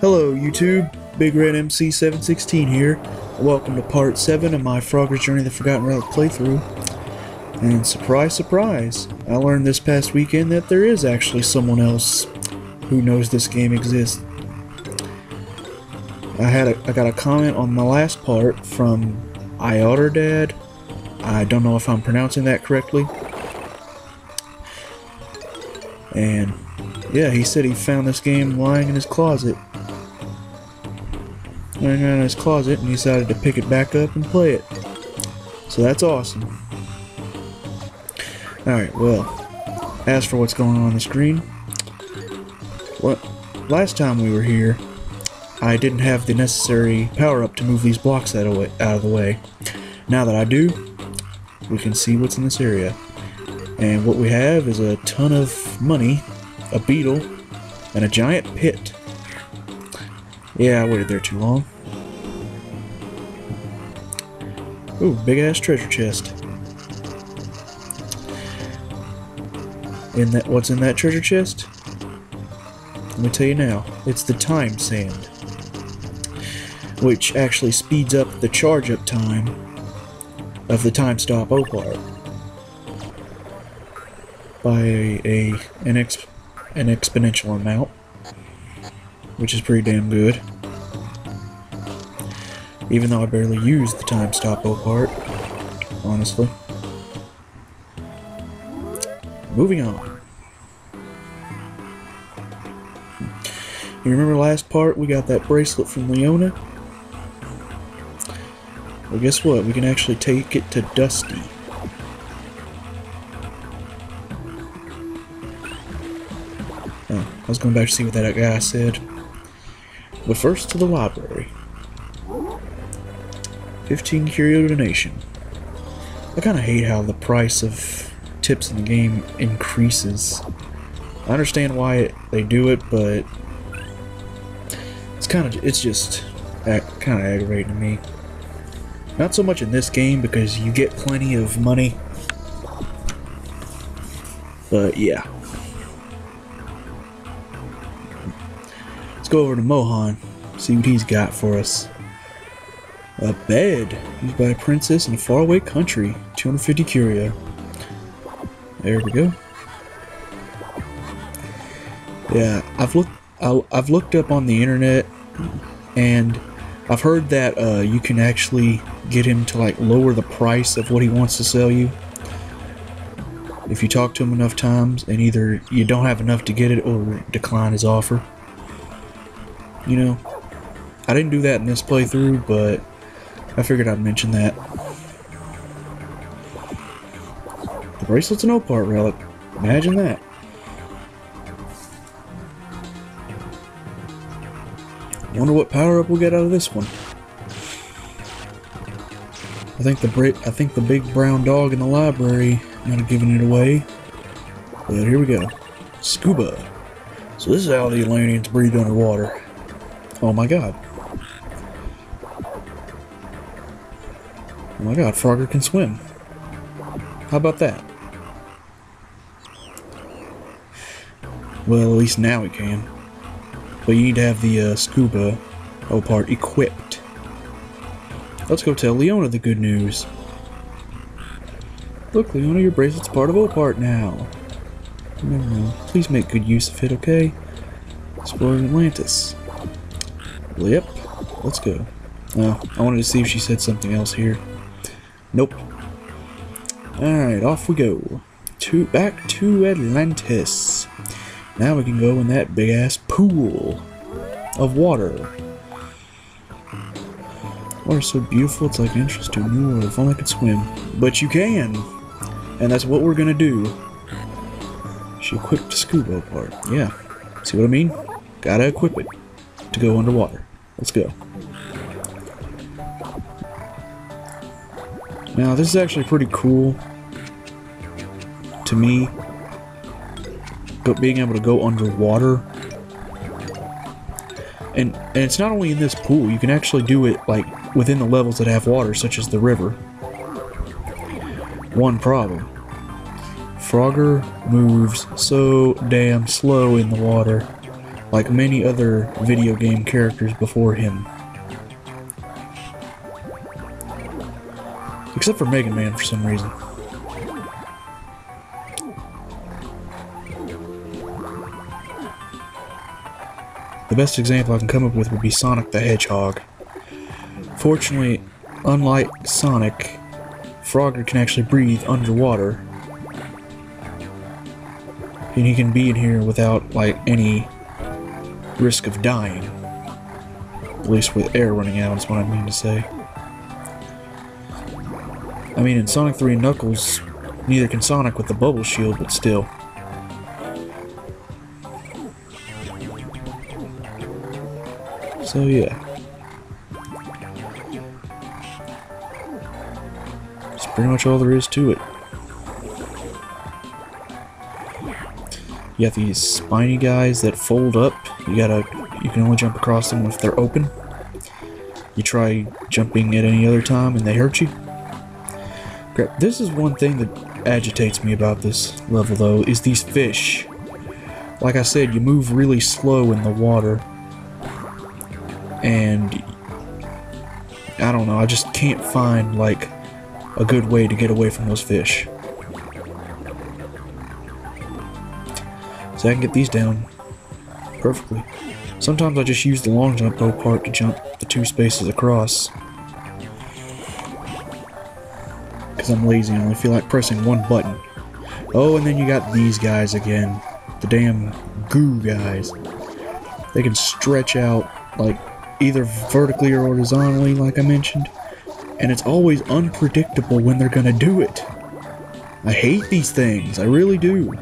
Hello YouTube, Big Red MC 716 here. Welcome to part 7 of my Frogger's Journey the Forgotten Relic playthrough. And surprise, surprise, I learned this past weekend that there is actually someone else who knows this game exists. I got a comment on my last part from Ioterdad. I don't know if I'm pronouncing that correctly. And yeah, he said he found this game lying in his closet. Lying around in his closet, and he decided to pick it back up and play it. So that's awesome. Alright, well, as for what's going on the screen, last time we were here, I didn't have the necessary power up to move these blocks out of the way. Now that I do, we can see what's in this area. And what we have is a ton of money, a beetle, and a giant pit. Yeah, I waited there too long. Ooh, big ass treasure chest. What's in that treasure chest? Let me tell you now. It's the time sand, which actually speeds up the charge up time of the time stop opart by an exponential amount, which is pretty damn good. Even though I barely use the time stop opart, honestly. Moving on. You remember last part we got that bracelet from Leona? Well, guess what? We can actually take it to Dusty. Oh, I was going back to see what that guy said. But first to the library. 15 curio donation. I kind of hate how the price of tips in the game increases. I understand why they do it, but it's just kind of aggravating to me. Not so much in this game because you get plenty of money, but yeah. Let's go over to Mohan, see what he's got for us. A bed used by a princess in a faraway country. 250 curio. There we go. Yeah, I've looked up on the internet, and I've heard that you can actually get him to like lower the price of what he wants to sell you if you talk to him enough times, and either you don't have enough to get it or decline his offer. You know, I didn't do that in this playthrough, but I figured I'd mention that. The bracelet's an opart relic. Imagine that. Wonder what power up we'll get out of this one. I think the big brown dog in the library might have given it away. But here we go. Scuba. So this is how the Atlanteans breathe underwater. Oh my god. Oh my god, Frogger can swim. How about that? Well, at least now he can. But you need to have the scuba opart equipped. Let's go tell Leona the good news. Look, Leona, your bracelet's part of opart now. No, please make good use of it, okay? Exploring Atlantis. Well, yep, let's go. Oh, I wanted to see if she said something else here. Nope. Alright, off we go. Back to Atlantis. Now we can go in that big ass pool of water. Water's so beautiful, it's like an entrance to a new world. If only I could swim. But you can! And that's what we're gonna do. She equipped the scuba part. Yeah. See what I mean? Gotta equip it to go underwater. Let's go. Now, this is actually pretty cool to me, but being able to go underwater. And it's not only in this pool, you can actually do it like within the levels that have water, such as the river. One problem. Frogger moves so damn slow in the water. like many other video game characters before him. Except for Mega Man for some reason. The best example I can come up with would be Sonic the Hedgehog. Fortunately, unlike Sonic, Frogger can actually breathe underwater. And he can be in here without, like, any risk of dying. At least with air running out, is what I mean to say. I mean, in Sonic 3 and Knuckles, neither can Sonic with the bubble shield, but still. So, yeah. That's pretty much all there is to it. You got these spiny guys that fold up. You can only jump across them if they're open. You try jumping at any other time and they hurt you. Crap. This is one thing that agitates me about this level though, is these fish. Like I said, you move really slow in the water. And I don't know, I just can't find like a good way to get away from those fish. So I can get these down perfectly. Sometimes I just use the long jump bow part to jump the 2 spaces across. Because I'm lazy and I only feel like pressing one button. Oh, and then you got these guys again. The damn goo guys. They can stretch out like either vertically or horizontally, like I mentioned. And it's always unpredictable when they're gonna do it. I hate these things, I really do.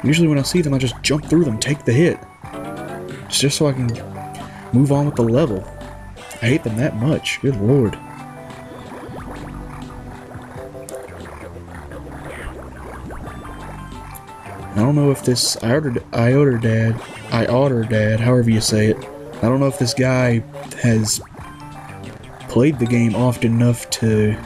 Usually when I see them, I just jump through them, take the hit. It's just so I can move on with the level. I hate them that much, good lord. I don't know if this Ioterdad, however you say it, I don't know if this guy has played the game often enough to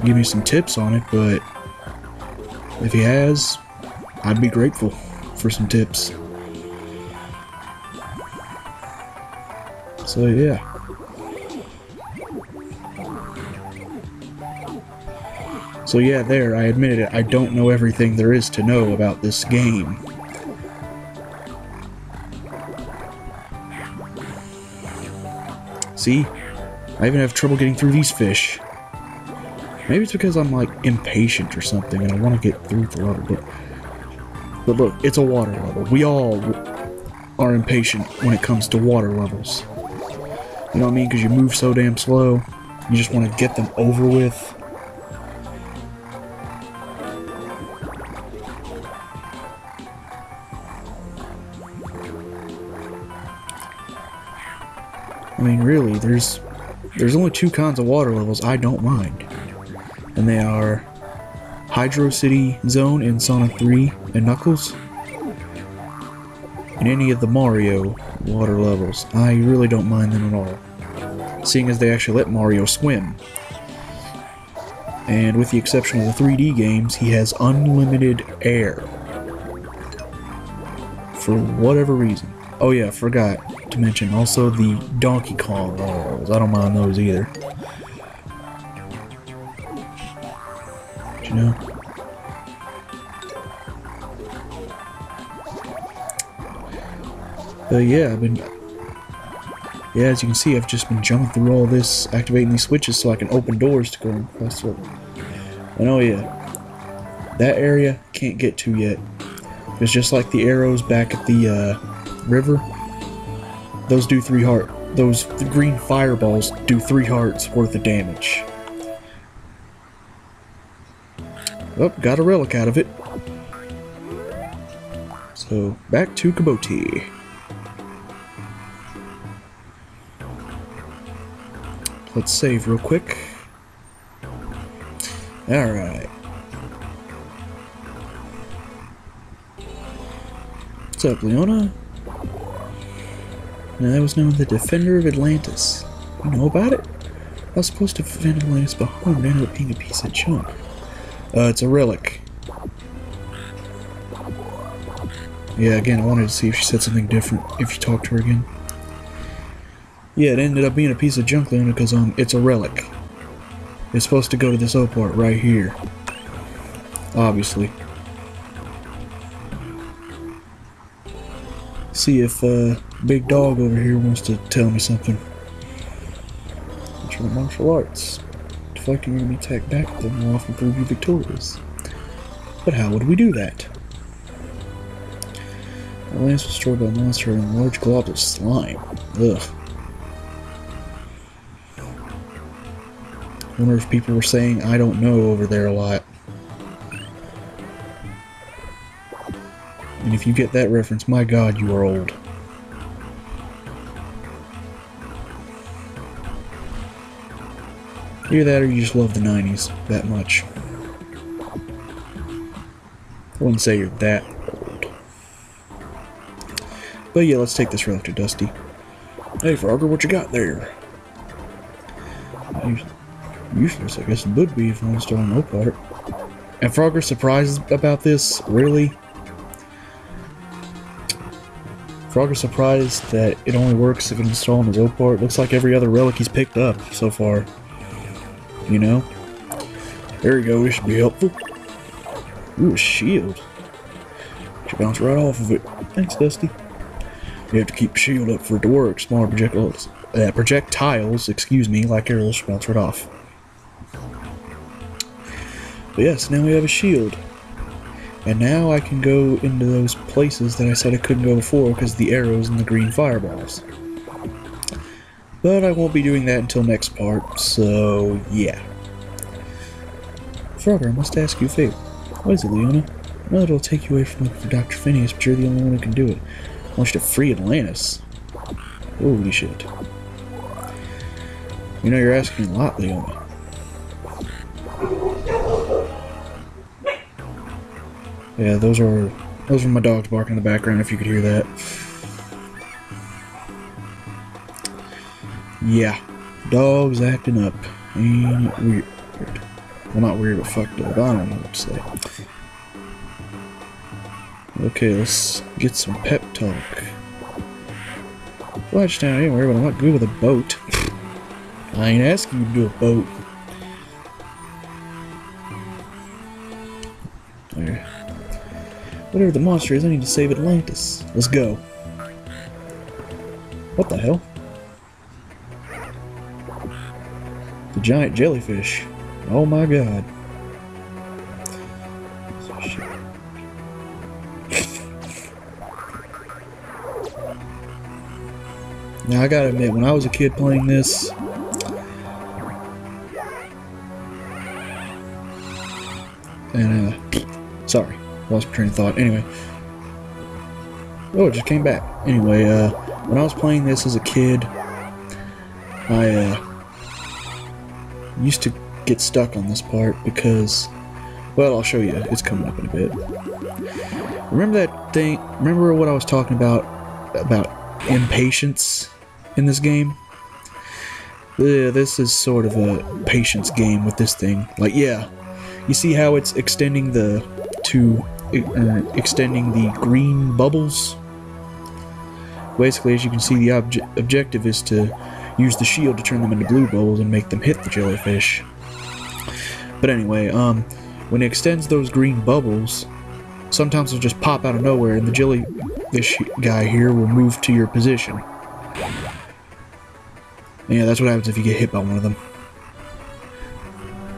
give me some tips on it, but if he has, I'd be grateful for some tips. So yeah. So yeah, there, I admitted it, I don't know everything there is to know about this game. See? I even have trouble getting through these fish. Maybe it's because I'm like impatient or something and I want to get through the level, but look, it's a water level. We all are impatient when it comes to water levels. You know what I mean? Because you move so damn slow, you just want to get them over with. I mean, really, there's only 2 kinds of water levels I don't mind. And they are Hydro City Zone in Sonic 3 and Knuckles, and any of the Mario water levels. I really don't mind them at all, seeing as they actually let Mario swim. And with the exception of the 3D games, he has unlimited air. For whatever reason. Oh yeah, forgot to mention also the Donkey Kong levels. I don't mind those either. You know? Yeah, yeah, as you can see, I've just been jumping through all this, activating these switches so I can open doors to go across the level. And oh yeah, that area can't get to yet. It's just like the arrows back at the river. Those do 3 heart. Those green fireballs do 3 hearts worth of damage. Oh, got a relic out of it. So, back to Kaboti. Let's save real quick. Alright. What's up, Leona? Now, that was known as the Defender of Atlantis. You know about it? I was supposed to defend Atlantis, but home ended up being a piece of junk. It's a relic. Yeah, again, I wanted to see if she said something different if you talked to her again. Yeah, it ended up being a piece of junk, Luna, because it's a relic. It's supposed to go to this O part right here. Obviously. See if Big Dog over here wants to tell me something. Try martial arts. Deflecting enemy attack back at them will often prove you victorious. But how would we do that? Our lance was destroyed by a monster in large globs of slime. Ugh. I wonder if people were saying I don't know over there a lot. And if you get that reference, my god, you are old. Either that or you just love the 90s that much. I wouldn't say you're that old. But yeah, let's take this relic to Dusty. Hey Frogger, what you got there? Useless, I guess it would be if I was still on no part. And Frogger's surprised about this? Really? Frogger's surprised that it only works if it's installed in his O-part. Looks like every other relic he's picked up so far. You know? There you go, this should be helpful. Ooh, a shield. Should bounce right off of it. Thanks, Dusty. You have to keep the shield up for it to work. Smaller projectiles, excuse me, like arrows, should bounce right off. But yes, now we have a shield. And now I can go into those places that I said I couldn't go before because of the arrows and the green fireballs. But I won't be doing that until next part, so yeah. Frogger, I must ask you a favor. What is it, Leona? I know it'll take you away from looking for Dr. Phineas, but you're the only one who can do it. I want you to free Atlantis. Holy shit. You know, you're asking a lot, Leona. Yeah, those are my dogs barking in the background, if you could hear that. Yeah, dogs acting up. Ain't it weird? Well, not weird, but fucked up. I don't know what to say. Okay, let's get some pep talk. Flash-down anywhere, but I'm not good with a boat. I ain't asking you to do a boat. There. Whatever the monster is, I need to save Atlantis. Let's go. What the hell? The giant jellyfish. Oh my god. Now I gotta admit, when I was a kid playing this, and sorry, lost my train of thought. Anyway, oh, it just came back. Anyway, when I was playing this as a kid, I used to get stuck on this part because, well, I'll show you. It's coming up in a bit. Remember that thing? Remember what I was talking about impatience in this game? This is sort of a patience game with this thing. Like, yeah, you see how it's extending the green bubbles? Basically, as you can see, the objective is to use the shield to turn them into blue bubbles and make them hit the jellyfish. But anyway, when it extends those green bubbles, sometimes they'll just pop out of nowhere and the jellyfish guy here will move to your position. Yeah, that's what happens if you get hit by one of them.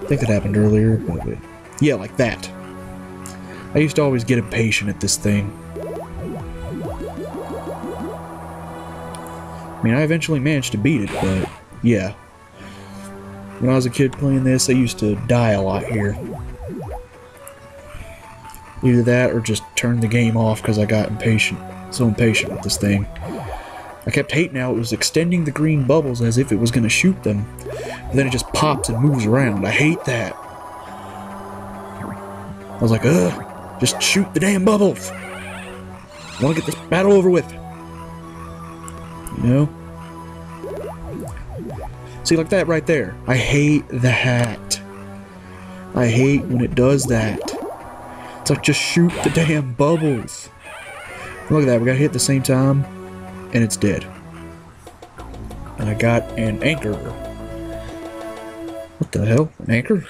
I think that happened earlier, but yeah, like that. I used to always get impatient at this thing. I mean, I eventually managed to beat it, but yeah. When I was a kid playing this, I used to die a lot here. Either that or just turn the game off because I got impatient. So impatient with this thing. I kept hating how it was extending the green bubbles as if it was going to shoot them. But then it just pops and moves around. I hate that. I was like, ugh, just shoot the damn bubbles. I want to get this battle over with. You know? See, like that right there. I hate that. I hate when it does that. It's like, just shoot the damn bubbles. Look at that, we got hit at the same time, and it's dead. And I got an anchor. What the hell? An anchor?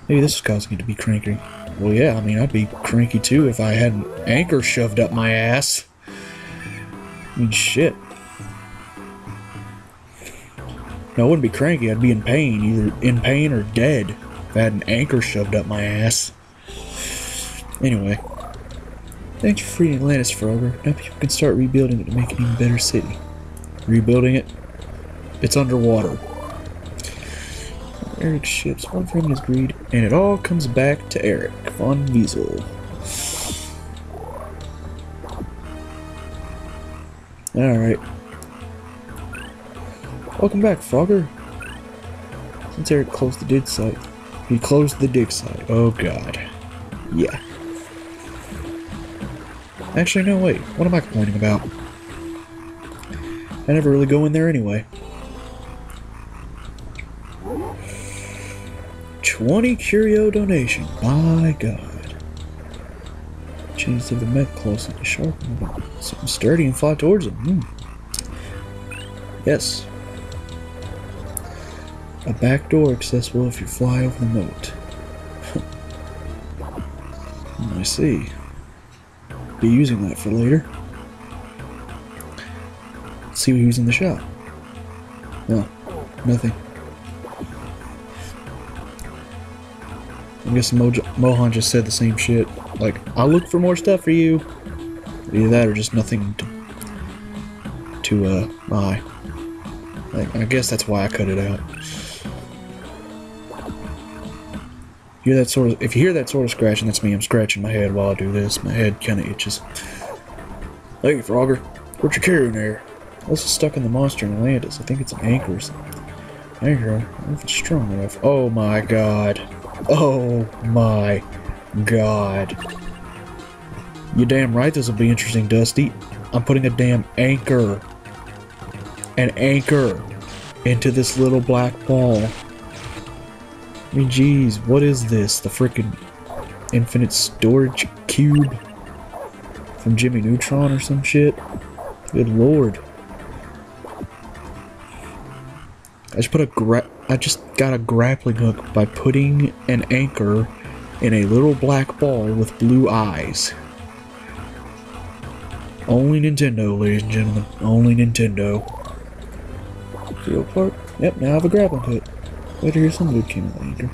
Maybe this is causing me to be cranky. Well, yeah, I mean, I'd be cranky too if I had an anchor shoved up my ass. I mean, shit. No, I wouldn't be cranky, I'd be in pain. Either in pain or dead if I had an anchor shoved up my ass. Anyway. Thanks for freeing Atlantis, Frogger. Now people can start rebuilding it to make an even better city. Rebuilding it? It's underwater. Eric's ships, one for him and his greed, and it all comes back to Eric von Wiesel. Alright. Welcome back, Frogger. Since Eric closed the dig site. He closed the dig site. Oh god. Yeah. Actually, no, wait. What am I complaining about? I never really go in there anyway. 20 curio donation. My god. Chains of the mech closely to sharpen. Something sturdy and fly towards him. Yes. A back door accessible if you fly over the moat. I see. Be using that for later. Let's see who's in the shop. No, nothing. I guess Mohan just said the same shit. Like, I'll look for more stuff for you. Either that or just nothing to buy. Like, I guess that's why I cut it out. If you hear that sort of scratching, that's me. I'm scratching my head while I do this. My head kind of itches. Hey, Frogger. What you carrying there? This is stuck in the monster in Atlantis. I think it's an anchor or something. Anchor? I don't know if it's strong enough. Oh my god. Oh my god. You damn right this will be interesting, Dusty. I'm putting a damn anchor. An anchor into this little black ball. I mean, geez, what is this? The frickin' infinite storage cube from Jimmy Neutron or some shit? Good lord. I just got a grappling hook by putting an anchor in a little black ball with blue eyes. Only Nintendo, ladies and gentlemen. Only Nintendo. Field part? Yep, now I have a grappling hook. Later, here's some loot came with the anchor.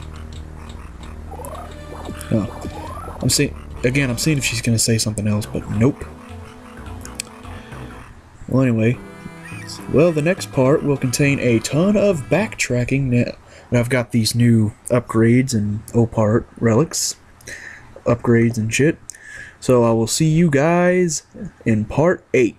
Oh. I'm seeing if she's gonna say something else, but nope. Well, anyway. Well, the next part will contain a ton of backtracking now that I've got these new upgrades and Opart relics. Upgrades and shit. So I will see you guys in part 8.